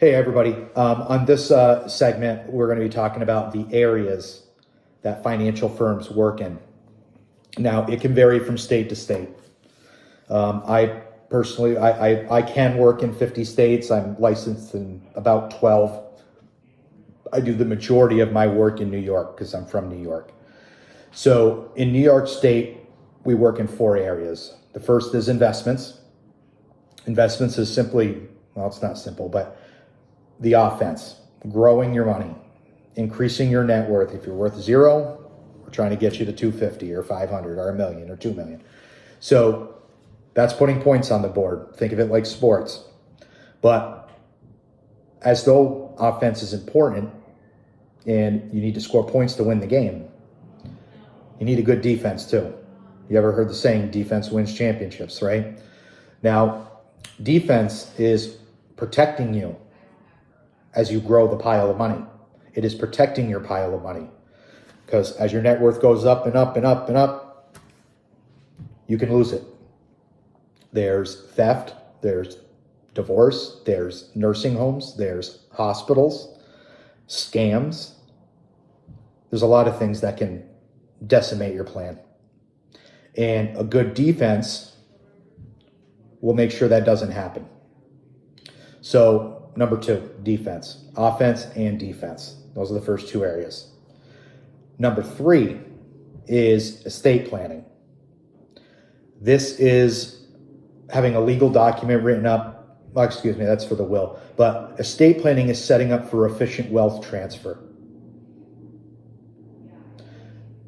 Hey, everybody. On this segment, we're going to be talking about the areas that financial firms work in. Now, it can vary from state to state. I personally, I can work in 50 states. I'm licensed in about 12. I do the majority of my work in New York because I'm from New York. So in New York State, we work in 4 areas. The first is investments. Investments is simply, well, it's not simple, but the offense, growing your money, increasing your net worth. If you're worth 0, we're trying to get you to 250 or 500 or $1 million or 2 million. So that's putting points on the board. Think of it like sports. But as though offense is important and you need to score points to win the game, you need a good defense too. You ever heard the saying, defense wins championships, right? Now, defense is protecting you as you grow the pile of money. It is protecting your pile of money, because as your net worth goes up and up and up and up, you can lose it. There's theft, there's divorce, there's nursing homes, there's hospitals, scams. There's a lot of things that can decimate your plan. And a good defense will make sure that doesn't happen. So number 2, defense, offense and defense. Those are the first 2 areas. Number 3 is estate planning. This is having a legal document written up. Well, excuse me, that's for the will. But estate planning is setting up for efficient wealth transfer.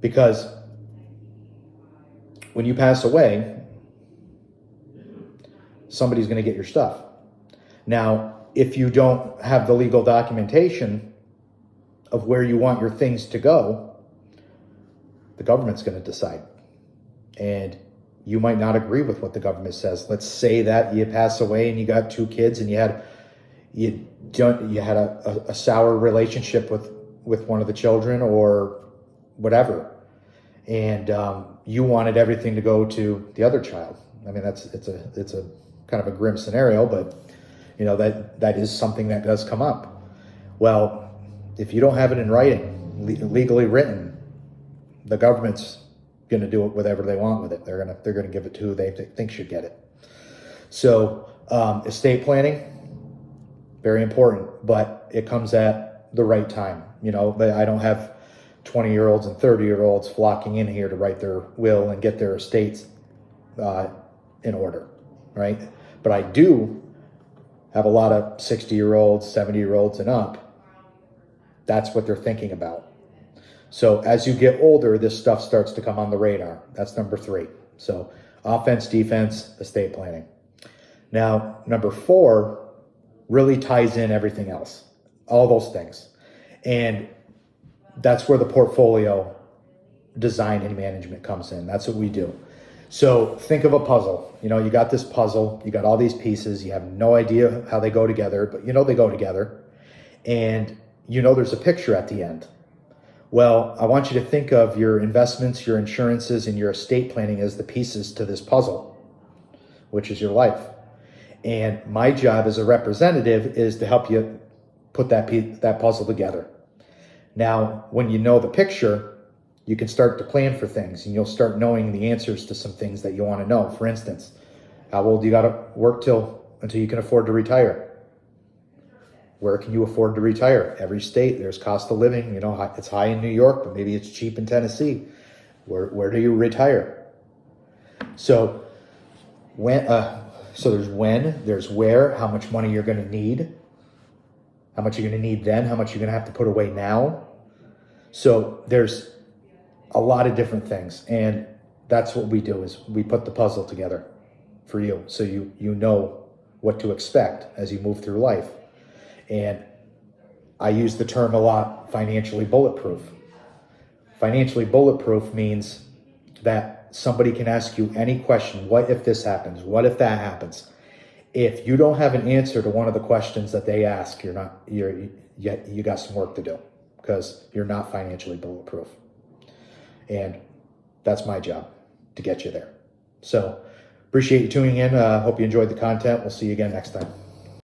Because when you pass away, somebody's going to get your stuff. Now, if you don't have the legal documentation of where you want your things to go, the government's going to decide. And you might not agree with what the government says. Let's say that you pass away and you got 2 kids and you had a sour relationship with one of the children or whatever. And you wanted everything to go to the other child. I mean, it's a kind of a grim scenario, but you know, that is something that does come up. Well, if you don't have it in writing, legally written, the government's going to do whatever they want with it. They're going to give it to who they think should get it. So estate planning, very important, but it comes at the right time. You know, I don't have 20-year-olds and 30-year-olds flocking in here to write their will and get their estates in order, right? But I do have a lot of 60-year-olds, 70-year-olds and up. That's what they're thinking about. So as you get older, this stuff starts to come on the radar. That's number 3. So offense, defense, estate planning. Now, number 4 really ties in everything else, all those things. And that's where the portfolio design and management comes in. That's what we do. So think of a puzzle. You know, you got this puzzle, you got all these pieces, you have no idea how they go together, but you know they go together. And you know there's a picture at the end. Well, I want you to think of your investments, your insurances, and your estate planning as the pieces to this puzzle, which is your life. And my job as a representative is to help you put that puzzle together. Now, when you know the picture, you can start to plan for things, and you'll start knowing the answers to some things that you want to know. For instance, how old you got to work until you can afford to retire? Where can you afford to retire? Every state, there's cost of living. You know, it's high in New York, but maybe it's cheap in Tennessee. Where do you retire? So there's when, there's where, how much money you're going to need, how much you're going to need then, how much you're going to have to put away now. So there's a lot of different things, and that's what we do, is we put the puzzle together for you, so you know what to expect as you move through life. And I use the term a lot, financially bulletproof. Financially bulletproof means that somebody can ask you any question. What if this happens? What if that happens? If you don't have an answer to one of the questions that they ask, you got some work to do, because you're not financially bulletproof. And that's my job, to get you there. So appreciate you tuning in. Hope you enjoyed the content. We'll see you again next time.